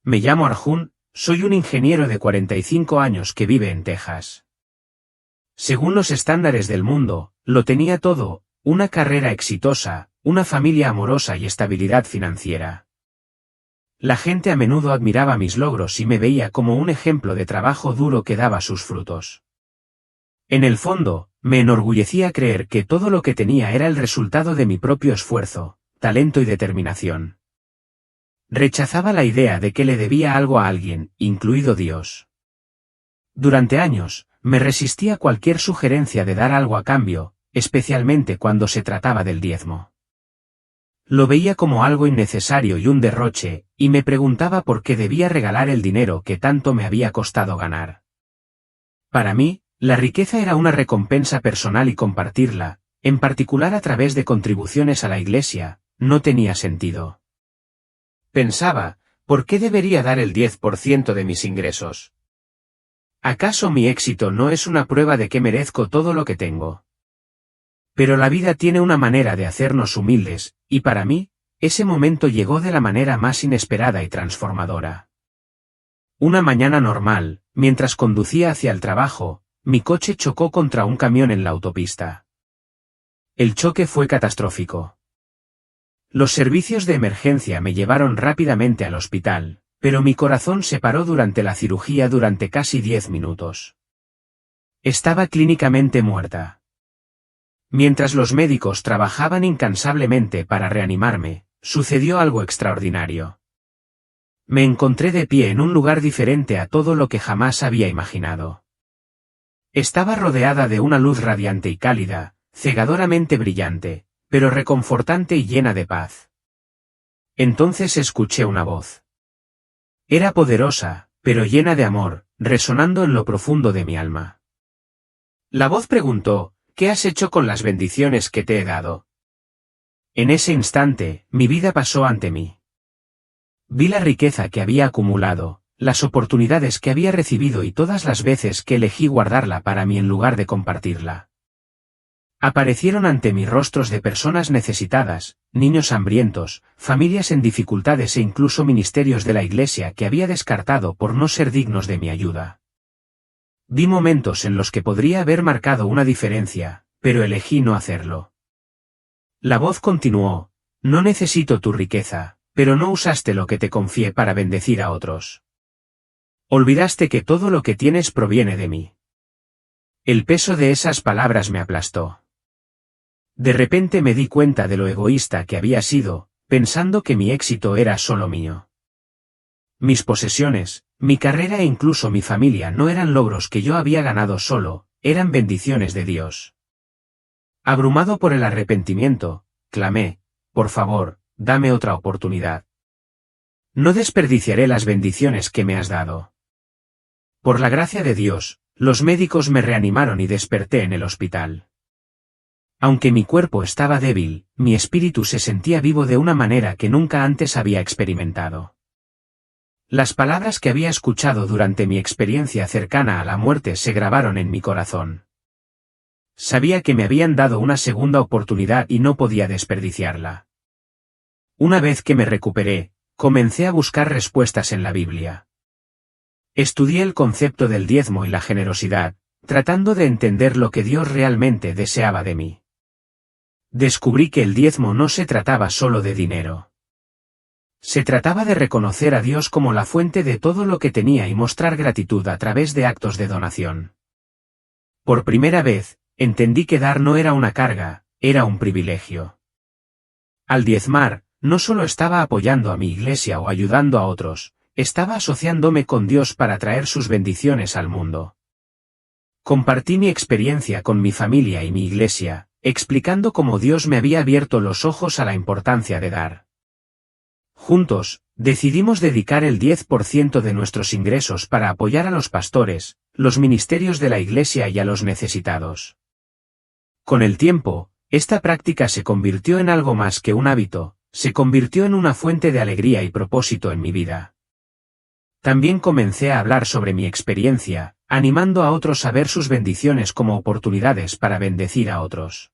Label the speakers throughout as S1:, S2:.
S1: Me llamo Arjun, soy un ingeniero de 45 años que vive en Texas. Según los estándares del mundo, lo tenía todo, una carrera exitosa, una familia amorosa y estabilidad financiera. La gente a menudo admiraba mis logros y me veía como un ejemplo de trabajo duro que daba sus frutos. En el fondo, me enorgullecía creer que todo lo que tenía era el resultado de mi propio esfuerzo, talento y determinación. Rechazaba la idea de que le debía algo a alguien, incluido Dios. Durante años, me resistía a cualquier sugerencia de dar algo a cambio, especialmente cuando se trataba del diezmo. Lo veía como algo innecesario y un derroche, y me preguntaba por qué debía regalar el dinero que tanto me había costado ganar. Para mí, la riqueza era una recompensa personal y compartirla, en particular a través de contribuciones a la iglesia, no tenía sentido. Pensaba, ¿por qué debería dar el 10% de mis ingresos? ¿Acaso mi éxito no es una prueba de que merezco todo lo que tengo? Pero la vida tiene una manera de hacernos humildes, y para mí, ese momento llegó de la manera más inesperada y transformadora. Una mañana normal, mientras conducía hacia el trabajo, mi coche chocó contra un camión en la autopista. El choque fue catastrófico. Los servicios de emergencia me llevaron rápidamente al hospital, pero mi corazón se paró durante la cirugía durante casi 10 minutos. Estaba clínicamente muerta. Mientras los médicos trabajaban incansablemente para reanimarme, sucedió algo extraordinario. Me encontré de pie en un lugar diferente a todo lo que jamás había imaginado. Estaba rodeada de una luz radiante y cálida, cegadoramente brillante, pero reconfortante y llena de paz. Entonces escuché una voz. Era poderosa, pero llena de amor, resonando en lo profundo de mi alma. La voz preguntó, ¿qué has hecho con las bendiciones que te he dado? En ese instante, mi vida pasó ante mí. Vi la riqueza que había acumulado, las oportunidades que había recibido y todas las veces que elegí guardarla para mí en lugar de compartirla. Aparecieron ante mí rostros de personas necesitadas, niños hambrientos, familias en dificultades e incluso ministerios de la iglesia que había descartado por no ser dignos de mi ayuda. Vi momentos en los que podría haber marcado una diferencia, pero elegí no hacerlo. La voz continuó, no necesito tu riqueza, pero no usaste lo que te confié para bendecir a otros. Olvidaste que todo lo que tienes proviene de mí. El peso de esas palabras me aplastó. De repente me di cuenta de lo egoísta que había sido, pensando que mi éxito era solo mío. Mis posesiones, mi carrera e incluso mi familia no eran logros que yo había ganado solo, eran bendiciones de Dios. Abrumado por el arrepentimiento, clamé, por favor, dame otra oportunidad. No desperdiciaré las bendiciones que me has dado. Por la gracia de Dios, los médicos me reanimaron y desperté en el hospital. Aunque mi cuerpo estaba débil, mi espíritu se sentía vivo de una manera que nunca antes había experimentado. Las palabras que había escuchado durante mi experiencia cercana a la muerte se grabaron en mi corazón. Sabía que me habían dado una segunda oportunidad y no podía desperdiciarla. Una vez que me recuperé, comencé a buscar respuestas en la Biblia. Estudié el concepto del diezmo y la generosidad, tratando de entender lo que Dios realmente deseaba de mí. Descubrí que el diezmo no se trataba solo de dinero. Se trataba de reconocer a Dios como la fuente de todo lo que tenía y mostrar gratitud a través de actos de donación. Por primera vez, entendí que dar no era una carga, era un privilegio. Al diezmar, no solo estaba apoyando a mi iglesia o ayudando a otros, estaba asociándome con Dios para traer sus bendiciones al mundo. Compartí mi experiencia con mi familia y mi iglesia, explicando cómo Dios me había abierto los ojos a la importancia de dar. Juntos, decidimos dedicar el 10% de nuestros ingresos para apoyar a los pastores, los ministerios de la iglesia y a los necesitados. Con el tiempo, esta práctica se convirtió en algo más que un hábito, se convirtió en una fuente de alegría y propósito en mi vida. También comencé a hablar sobre mi experiencia, animando a otros a ver sus bendiciones como oportunidades para bendecir a otros.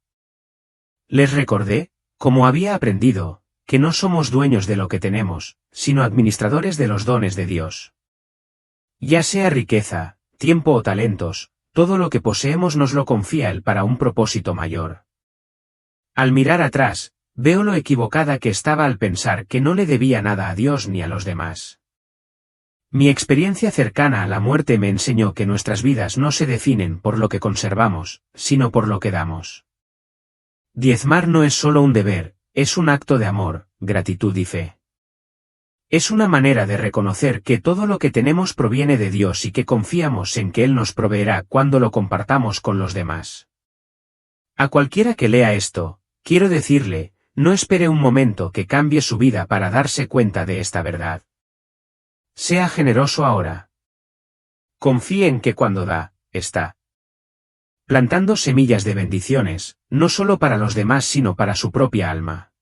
S1: Les recordé, como había aprendido, que no somos dueños de lo que tenemos, sino administradores de los dones de Dios. Ya sea riqueza, tiempo o talentos, todo lo que poseemos nos lo confía Él para un propósito mayor. Al mirar atrás, veo lo equivocada que estaba al pensar que no le debía nada a Dios ni a los demás. Mi experiencia cercana a la muerte me enseñó que nuestras vidas no se definen por lo que conservamos, sino por lo que damos. Diezmar no es solo un deber, es un acto de amor, gratitud y fe. Es una manera de reconocer que todo lo que tenemos proviene de Dios y que confiamos en que Él nos proveerá cuando lo compartamos con los demás. A cualquiera que lea esto, quiero decirle, no espere un momento que cambie su vida para darse cuenta de esta verdad. Sea generoso ahora. Confíe en que cuando da, está plantando semillas de bendiciones, no solo para los demás sino para su propia alma.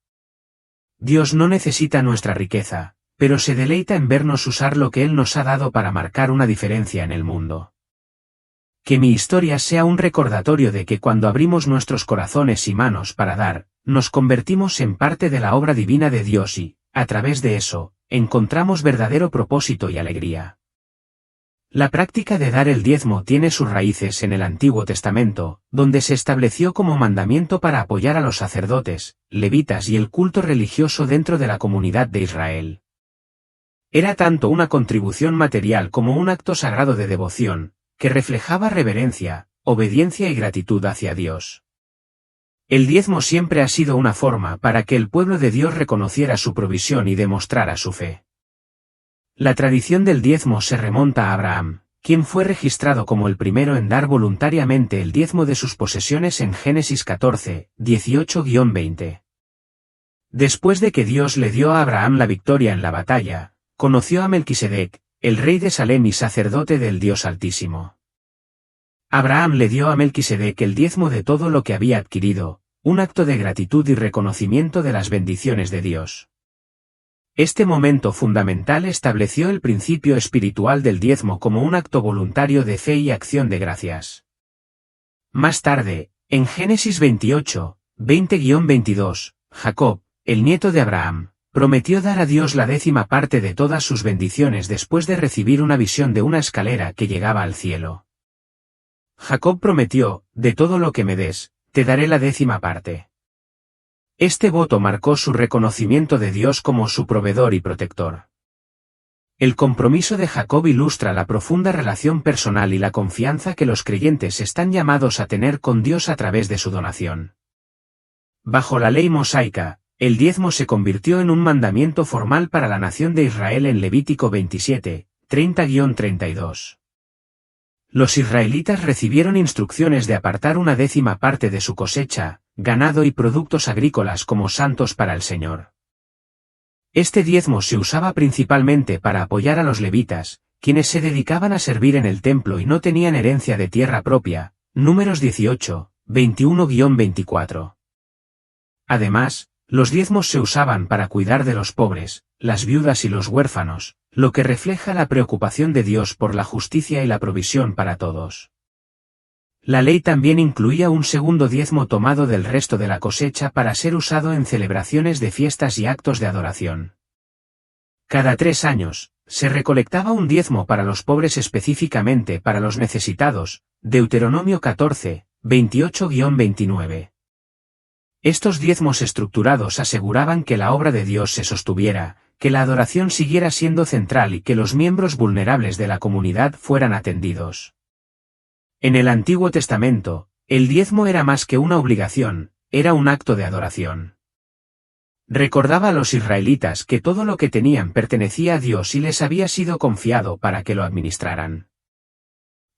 S1: Dios no necesita nuestra riqueza, pero se deleita en vernos usar lo que Él nos ha dado para marcar una diferencia en el mundo. Que mi historia sea un recordatorio de que cuando abrimos nuestros corazones y manos para dar, nos convertimos en parte de la obra divina de Dios y, a través de eso, encontramos verdadero propósito y alegría. La práctica de dar el diezmo tiene sus raíces en el Antiguo Testamento, donde se estableció como mandamiento para apoyar a los sacerdotes, levitas y el culto religioso dentro de la comunidad de Israel. Era tanto una contribución material como un acto sagrado de devoción, que reflejaba reverencia, obediencia y gratitud hacia Dios. El diezmo siempre ha sido una forma para que el pueblo de Dios reconociera su provisión y demostrara su fe. La tradición del diezmo se remonta a Abraham, quien fue registrado como el primero en dar voluntariamente el diezmo de sus posesiones en Génesis 14, 18-20. Después de que Dios le dio a Abraham la victoria en la batalla, conoció a Melquisedec, el rey de Salem y sacerdote del Dios Altísimo. Abraham le dio a Melquisedec el diezmo de todo lo que había adquirido, un acto de gratitud y reconocimiento de las bendiciones de Dios. Este momento fundamental estableció el principio espiritual del diezmo como un acto voluntario de fe y acción de gracias. Más tarde, en Génesis 28, 20-22, Jacob, el nieto de Abraham, prometió dar a Dios la 10ª parte de todas sus bendiciones después de recibir una visión de una escalera que llegaba al cielo. Jacob prometió, de todo lo que me des, te daré la 10ª parte. Este voto marcó su reconocimiento de Dios como su proveedor y protector. El compromiso de Jacob ilustra la profunda relación personal y la confianza que los creyentes están llamados a tener con Dios a través de su donación. Bajo la ley mosaica, el diezmo se convirtió en un mandamiento formal para la nación de Israel en Levítico 27, 30-32. Los israelitas recibieron instrucciones de apartar una 10ª parte de su cosecha, ganado y productos agrícolas como santos para el Señor. Este diezmo se usaba principalmente para apoyar a los levitas, quienes se dedicaban a servir en el templo y no tenían herencia de tierra propia, Números 18, 21-24. Además, los diezmos se usaban para cuidar de los pobres, las viudas y los huérfanos, lo que refleja la preocupación de Dios por la justicia y la provisión para todos. La ley también incluía un segundo diezmo tomado del resto de la cosecha para ser usado en celebraciones de fiestas y actos de adoración. Cada 3 años, se recolectaba un diezmo para los pobres específicamente para los necesitados, Deuteronomio 14, 28-29. Estos diezmos estructurados aseguraban que la obra de Dios se sostuviera, que la adoración siguiera siendo central y que los miembros vulnerables de la comunidad fueran atendidos. En el Antiguo Testamento, el diezmo era más que una obligación, era un acto de adoración. Recordaba a los israelitas que todo lo que tenían pertenecía a Dios y les había sido confiado para que lo administraran.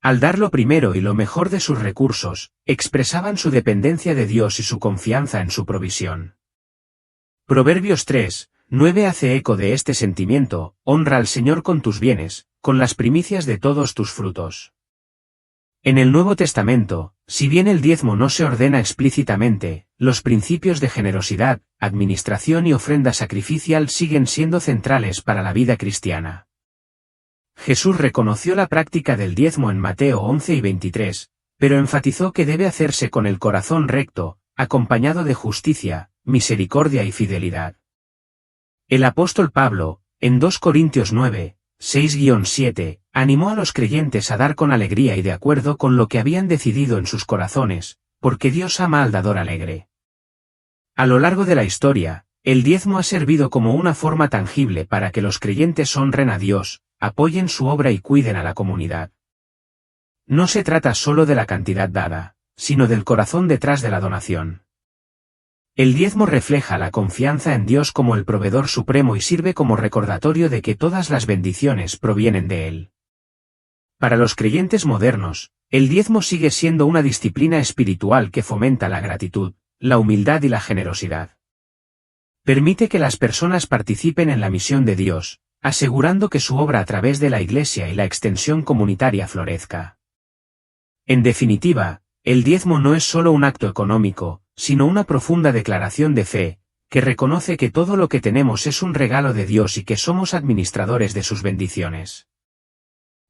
S1: Al dar lo primero y lo mejor de sus recursos, expresaban su dependencia de Dios y su confianza en su provisión. Proverbios 3, 9 hace eco de este sentimiento: honra al Señor con tus bienes, con las primicias de todos tus frutos. En el Nuevo Testamento, si bien el diezmo no se ordena explícitamente, los principios de generosidad, administración y ofrenda sacrificial siguen siendo centrales para la vida cristiana. Jesús reconoció la práctica del diezmo en Mateo 11 y 23, pero enfatizó que debe hacerse con el corazón recto, acompañado de justicia, misericordia y fidelidad. El apóstol Pablo, en 2 Corintios 9, 6-7, animó a los creyentes a dar con alegría y de acuerdo con lo que habían decidido en sus corazones, porque Dios ama al dador alegre. A lo largo de la historia, el diezmo ha servido como una forma tangible para que los creyentes honren a Dios, apoyen su obra y cuiden a la comunidad. No se trata solo de la cantidad dada, sino del corazón detrás de la donación. El diezmo refleja la confianza en Dios como el proveedor supremo y sirve como recordatorio de que todas las bendiciones provienen de Él. Para los creyentes modernos, el diezmo sigue siendo una disciplina espiritual que fomenta la gratitud, la humildad y la generosidad. Permite que las personas participen en la misión de Dios, asegurando que su obra a través de la Iglesia y la extensión comunitaria florezca. En definitiva, el diezmo no es solo un acto económico, sino una profunda declaración de fe, que reconoce que todo lo que tenemos es un regalo de Dios y que somos administradores de sus bendiciones.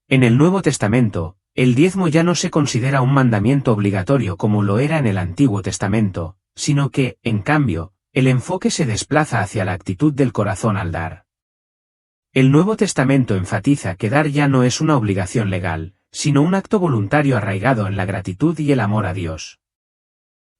S1: En el Nuevo Testamento, el diezmo ya no se considera un mandamiento obligatorio como lo era en el Antiguo Testamento, sino que, en cambio, el enfoque se desplaza hacia la actitud del corazón al dar. El Nuevo Testamento enfatiza que dar ya no es una obligación legal, sino un acto voluntario arraigado en la gratitud y el amor a Dios.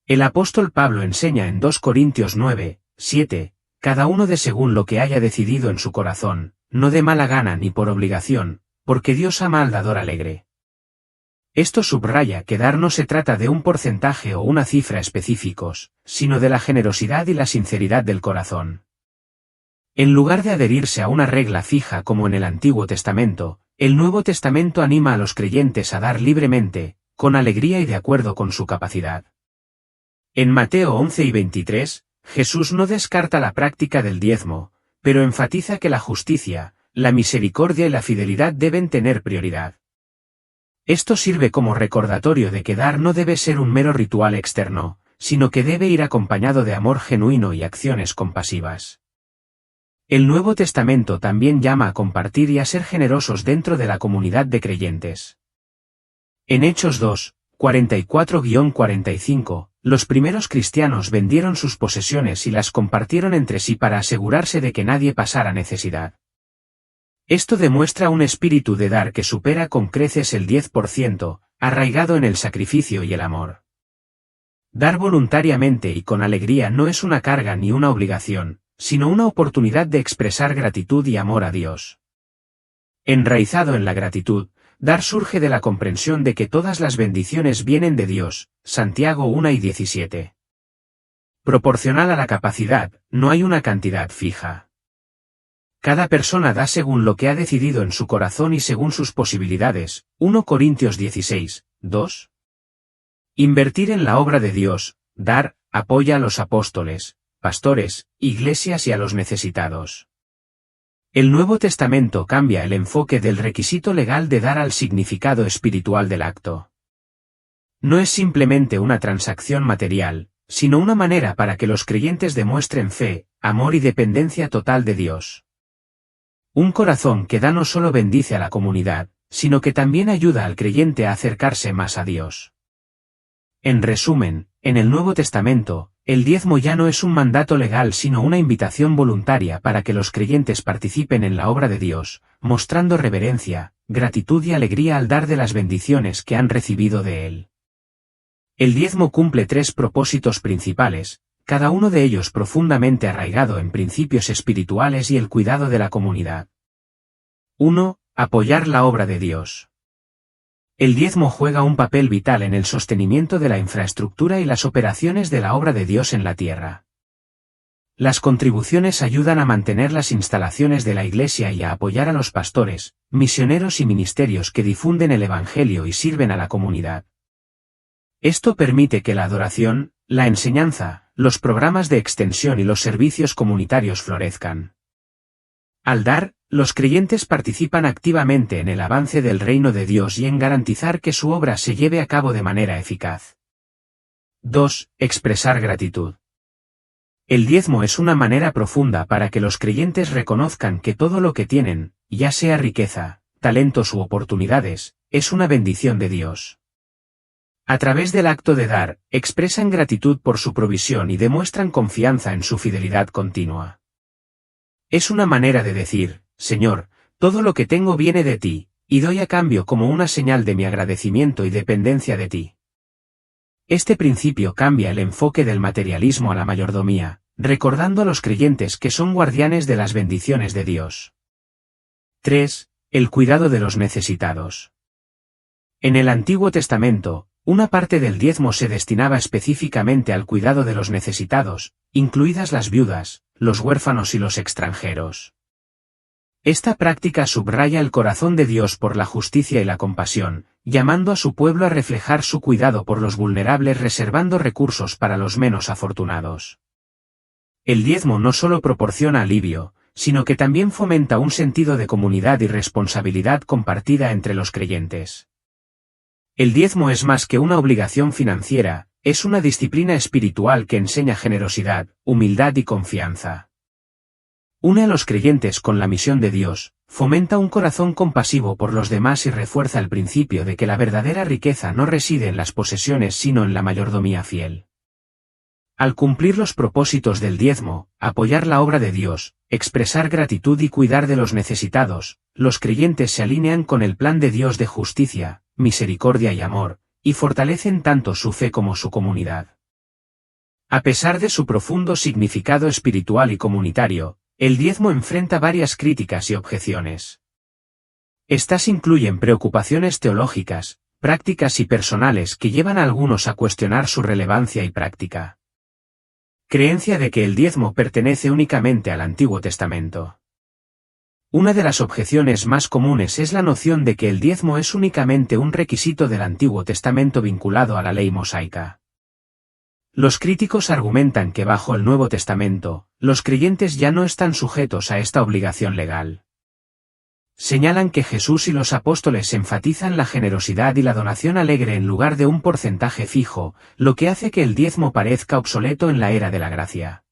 S1: El apóstol Pablo enseña en 2 Corintios 9, 7, cada uno de según lo que haya decidido en su corazón, no de mala gana ni por obligación, porque Dios ama al dador alegre. Esto subraya que dar no se trata de un porcentaje o una cifra específicos, sino de la generosidad y la sinceridad del corazón. En lugar de adherirse a una regla fija como en el Antiguo Testamento, el Nuevo Testamento anima a los creyentes a dar libremente, con alegría y de acuerdo con su capacidad. En Mateo 11 y 23, Jesús no descarta la práctica del diezmo, pero enfatiza que la justicia, la misericordia y la fidelidad deben tener prioridad. Esto sirve como recordatorio de que dar no debe ser un mero ritual externo, sino que debe ir acompañado de amor genuino y acciones compasivas. El Nuevo Testamento también llama a compartir y a ser generosos dentro de la comunidad de creyentes. En Hechos 2, 44-45, los primeros cristianos vendieron sus posesiones y las compartieron entre sí para asegurarse de que nadie pasara necesidad. Esto demuestra un espíritu de dar que supera con creces el 10%, arraigado en el sacrificio y el amor. Dar voluntariamente y con alegría no es una carga ni una obligación, sino una oportunidad de expresar gratitud y amor a Dios. Enraizado en la gratitud, dar surge de la comprensión de que todas las bendiciones vienen de Dios, Santiago 1 y 17. Proporcional a la capacidad, no hay una cantidad fija. Cada persona da según lo que ha decidido en su corazón y según sus posibilidades, 1 Corintios 16, 2. Invertir en la obra de Dios, dar, apoya a los apóstoles, pastores, iglesias y a los necesitados. El Nuevo Testamento cambia el enfoque del requisito legal de dar al significado espiritual del acto. No es simplemente una transacción material, sino una manera para que los creyentes demuestren fe, amor y dependencia total de Dios. Un corazón que da no solo bendice a la comunidad, sino que también ayuda al creyente a acercarse más a Dios. En resumen, en el Nuevo Testamento, el diezmo ya no es un mandato legal sino una invitación voluntaria para que los creyentes participen en la obra de Dios, mostrando reverencia, gratitud y alegría al dar de las bendiciones que han recibido de Él. El diezmo cumple 3 propósitos principales, cada uno de ellos profundamente arraigado en principios espirituales y el cuidado de la comunidad. 1. Apoyar la obra de Dios. El diezmo juega un papel vital en el sostenimiento de la infraestructura y las operaciones de la obra de Dios en la tierra. Las contribuciones ayudan a mantener las instalaciones de la Iglesia y a apoyar a los pastores, misioneros y ministerios que difunden el Evangelio y sirven a la comunidad. Esto permite que la adoración, la enseñanza, los programas de extensión y los servicios comunitarios florezcan. Al dar, los creyentes participan activamente en el avance del reino de Dios y en garantizar que su obra se lleve a cabo de manera eficaz. 2. Expresar gratitud. El diezmo es una manera profunda para que los creyentes reconozcan que todo lo que tienen, ya sea riqueza, talentos u oportunidades, es una bendición de Dios. A través del acto de dar, expresan gratitud por su provisión y demuestran confianza en su fidelidad continua. Es una manera de decir, Señor, todo lo que tengo viene de ti, y doy a cambio como una señal de mi agradecimiento y dependencia de ti. Este principio cambia el enfoque del materialismo a la mayordomía, recordando a los creyentes que son guardianes de las bendiciones de Dios. 3. El cuidado de los necesitados. En el Antiguo Testamento, una parte del diezmo se destinaba específicamente al cuidado de los necesitados, incluidas las viudas, los huérfanos y los extranjeros. Esta práctica subraya el corazón de Dios por la justicia y la compasión, llamando a su pueblo a reflejar su cuidado por los vulnerables reservando recursos para los menos afortunados. El diezmo no solo proporciona alivio, sino que también fomenta un sentido de comunidad y responsabilidad compartida entre los creyentes. El diezmo es más que una obligación financiera, es una disciplina espiritual que enseña generosidad, humildad y confianza. Une a los creyentes con la misión de Dios, fomenta un corazón compasivo por los demás y refuerza el principio de que la verdadera riqueza no reside en las posesiones sino en la mayordomía fiel. Al cumplir los propósitos del diezmo, apoyar la obra de Dios, expresar gratitud y cuidar de los necesitados, los creyentes se alinean con el plan de Dios de justicia, misericordia y amor, y fortalecen tanto su fe como su comunidad. A pesar de su profundo significado espiritual y comunitario, el diezmo enfrenta varias críticas y objeciones. Estas incluyen preocupaciones teológicas, prácticas y personales que llevan a algunos a cuestionar su relevancia y práctica. Creencia de que el diezmo pertenece únicamente al Antiguo Testamento. Una de las objeciones más comunes es la noción de que el diezmo es únicamente un requisito del Antiguo Testamento vinculado a la ley mosaica. Los críticos argumentan que bajo el Nuevo Testamento, los creyentes ya no están sujetos a esta obligación legal. Señalan que Jesús y los apóstoles enfatizan la generosidad y la donación alegre en lugar de un porcentaje fijo, lo que hace que el diezmo parezca obsoleto en la era de la gracia.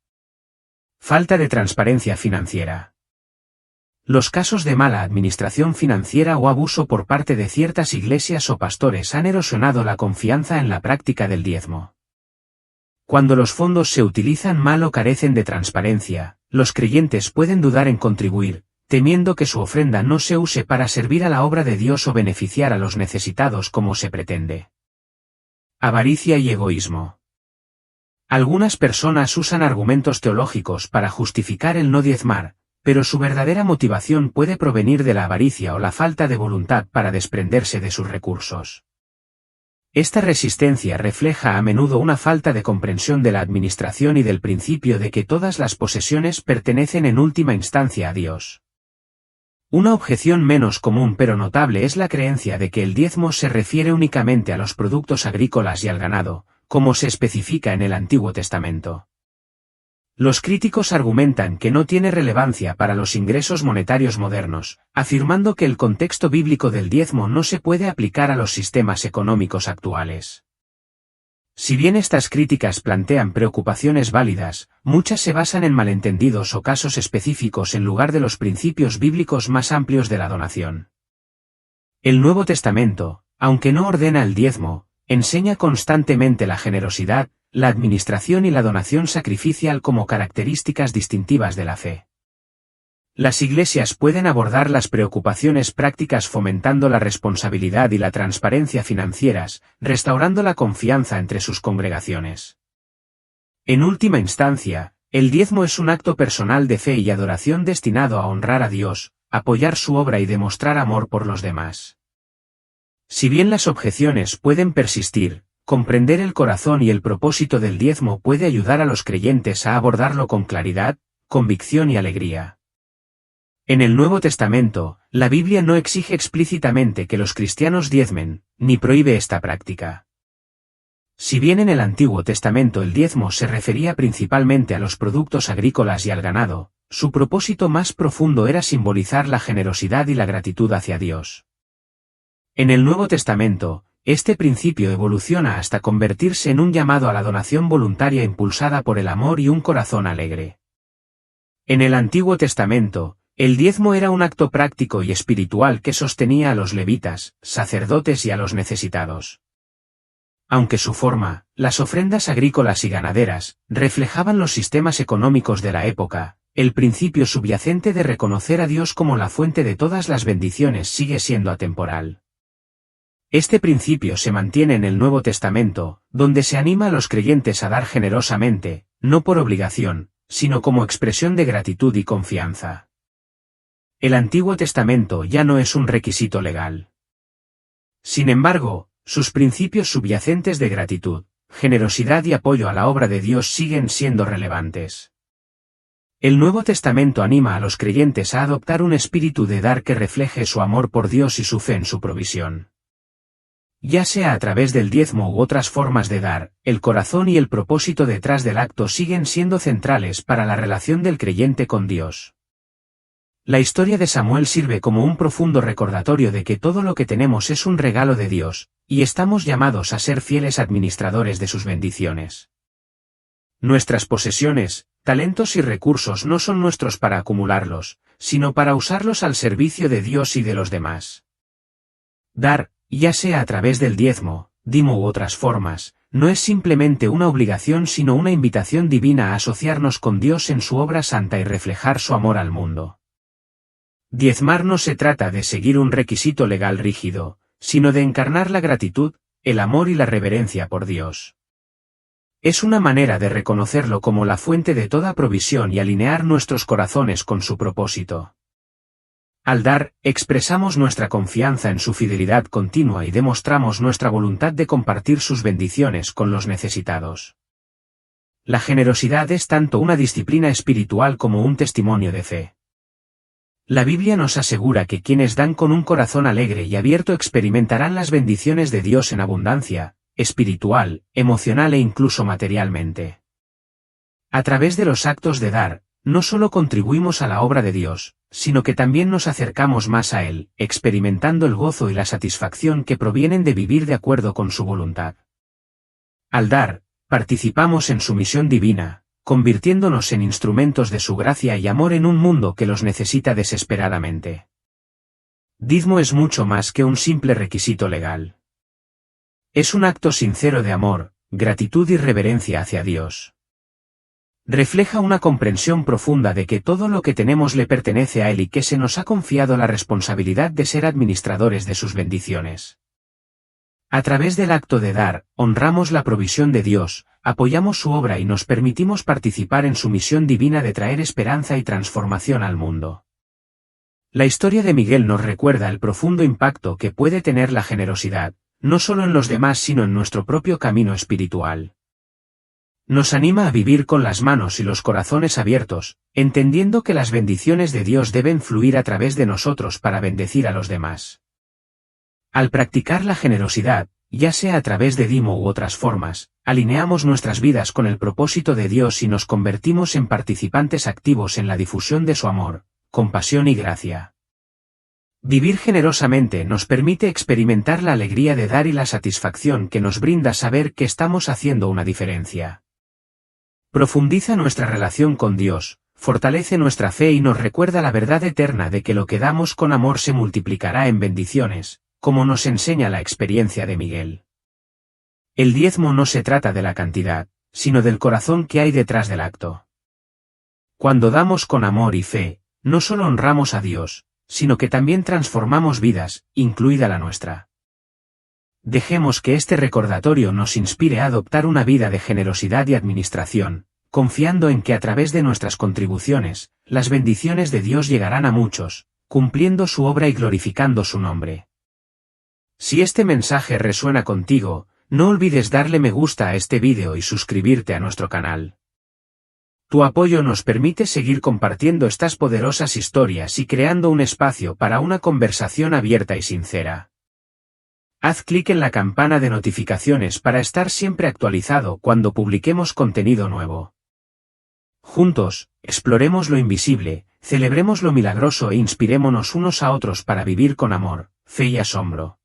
S1: Falta de transparencia financiera. Los casos de mala administración financiera o abuso por parte de ciertas iglesias o pastores han erosionado la confianza en la práctica del diezmo. Cuando los fondos se utilizan mal o carecen de transparencia, los creyentes pueden dudar en contribuir, temiendo que su ofrenda no se use para servir a la obra de Dios o beneficiar a los necesitados como se pretende. Avaricia y egoísmo. Algunas personas usan argumentos teológicos para justificar el no diezmar, pero su verdadera motivación puede provenir de la avaricia o la falta de voluntad para desprenderse de sus recursos. Esta resistencia refleja a menudo una falta de comprensión de la administración y del principio de que todas las posesiones pertenecen en última instancia a Dios. Una objeción menos común pero notable es la creencia de que el diezmo se refiere únicamente a los productos agrícolas y al ganado, como se especifica en el Antiguo Testamento. Los críticos argumentan que no tiene relevancia para los ingresos monetarios modernos, afirmando que el contexto bíblico del diezmo no se puede aplicar a los sistemas económicos actuales. Si bien estas críticas plantean preocupaciones válidas, muchas se basan en malentendidos o casos específicos en lugar de los principios bíblicos más amplios de la donación. El Nuevo Testamento, aunque no ordena el diezmo, enseña constantemente la generosidad, la administración y la donación sacrificial como características distintivas de la fe. Las iglesias pueden abordar las preocupaciones prácticas fomentando la responsabilidad y la transparencia financieras, restaurando la confianza entre sus congregaciones. En última instancia, el diezmo es un acto personal de fe y adoración destinado a honrar a Dios, apoyar su obra y demostrar amor por los demás. Si bien las objeciones pueden persistir, comprender el corazón y el propósito del diezmo puede ayudar a los creyentes a abordarlo con claridad, convicción y alegría. En el Nuevo Testamento, la Biblia no exige explícitamente que los cristianos diezmen, ni prohíbe esta práctica. Si bien en el Antiguo Testamento el diezmo se refería principalmente a los productos agrícolas y al ganado, su propósito más profundo era simbolizar la generosidad y la gratitud hacia Dios. En el Nuevo Testamento, este principio evoluciona hasta convertirse en un llamado a la donación voluntaria impulsada por el amor y un corazón alegre. En el Antiguo Testamento, el diezmo era un acto práctico y espiritual que sostenía a los levitas, sacerdotes y a los necesitados. Aunque su forma, las ofrendas agrícolas y ganaderas, reflejaban los sistemas económicos de la época, el principio subyacente de reconocer a Dios como la fuente de todas las bendiciones sigue siendo atemporal. Este principio se mantiene en el Nuevo Testamento, donde se anima a los creyentes a dar generosamente, no por obligación, sino como expresión de gratitud y confianza. El Antiguo Testamento ya no es un requisito legal. Sin embargo, sus principios subyacentes de gratitud, generosidad y apoyo a la obra de Dios siguen siendo relevantes. El Nuevo Testamento anima a los creyentes a adoptar un espíritu de dar que refleje su amor por Dios y su fe en su provisión. Ya sea a través del diezmo u otras formas de dar, el corazón y el propósito detrás del acto siguen siendo centrales para la relación del creyente con Dios. La historia de Samuel sirve como un profundo recordatorio de que todo lo que tenemos es un regalo de Dios, y estamos llamados a ser fieles administradores de sus bendiciones. Nuestras posesiones, talentos y recursos no son nuestros para acumularlos, sino para usarlos al servicio de Dios y de los demás. Dar, ya sea a través del diezmo, dimo u otras formas, no es simplemente una obligación sino una invitación divina a asociarnos con Dios en su obra santa y reflejar su amor al mundo. Diezmar no se trata de seguir un requisito legal rígido, sino de encarnar la gratitud, el amor y la reverencia por Dios. Es una manera de reconocerlo como la fuente de toda provisión y alinear nuestros corazones con su propósito. Al dar, expresamos nuestra confianza en su fidelidad continua y demostramos nuestra voluntad de compartir sus bendiciones con los necesitados. La generosidad es tanto una disciplina espiritual como un testimonio de fe. La Biblia nos asegura que quienes dan con un corazón alegre y abierto experimentarán las bendiciones de Dios en abundancia, espiritual, emocional e incluso materialmente. A través de los actos de dar, no solo contribuimos a la obra de Dios, sino que también nos acercamos más a Él, experimentando el gozo y la satisfacción que provienen de vivir de acuerdo con su voluntad. Al dar, participamos en su misión divina, convirtiéndonos en instrumentos de su gracia y amor en un mundo que los necesita desesperadamente. Diezmo es mucho más que un simple requisito legal. Es un acto sincero de amor, gratitud y reverencia hacia Dios. Refleja una comprensión profunda de que todo lo que tenemos le pertenece a Él y que se nos ha confiado la responsabilidad de ser administradores de sus bendiciones. A través del acto de dar, honramos la provisión de Dios, apoyamos su obra y nos permitimos participar en su misión divina de traer esperanza y transformación al mundo. La historia de Miguel nos recuerda el profundo impacto que puede tener la generosidad, no solo en los demás sino en nuestro propio camino espiritual. Nos anima a vivir con las manos y los corazones abiertos, entendiendo que las bendiciones de Dios deben fluir a través de nosotros para bendecir a los demás. Al practicar la generosidad, ya sea a través de dimo u otras formas, alineamos nuestras vidas con el propósito de Dios y nos convertimos en participantes activos en la difusión de su amor, compasión y gracia. Vivir generosamente nos permite experimentar la alegría de dar y la satisfacción que nos brinda saber que estamos haciendo una diferencia. Profundiza nuestra relación con Dios, fortalece nuestra fe y nos recuerda la verdad eterna de que lo que damos con amor se multiplicará en bendiciones, como nos enseña la experiencia de Miguel. El diezmo no se trata de la cantidad, sino del corazón que hay detrás del acto. Cuando damos con amor y fe, no solo honramos a Dios, sino que también transformamos vidas, incluida la nuestra. Dejemos que este recordatorio nos inspire a adoptar una vida de generosidad y administración, confiando en que a través de nuestras contribuciones, las bendiciones de Dios llegarán a muchos, cumpliendo su obra y glorificando su nombre. Si este mensaje resuena contigo, no olvides darle me gusta a este vídeo y suscribirte a nuestro canal. Tu apoyo nos permite seguir compartiendo estas poderosas historias y creando un espacio para una conversación abierta y sincera. Haz clic en la campana de notificaciones para estar siempre actualizado cuando publiquemos contenido nuevo. Juntos, exploremos lo invisible, celebremos lo milagroso e inspirémonos unos a otros para vivir con amor, fe y asombro.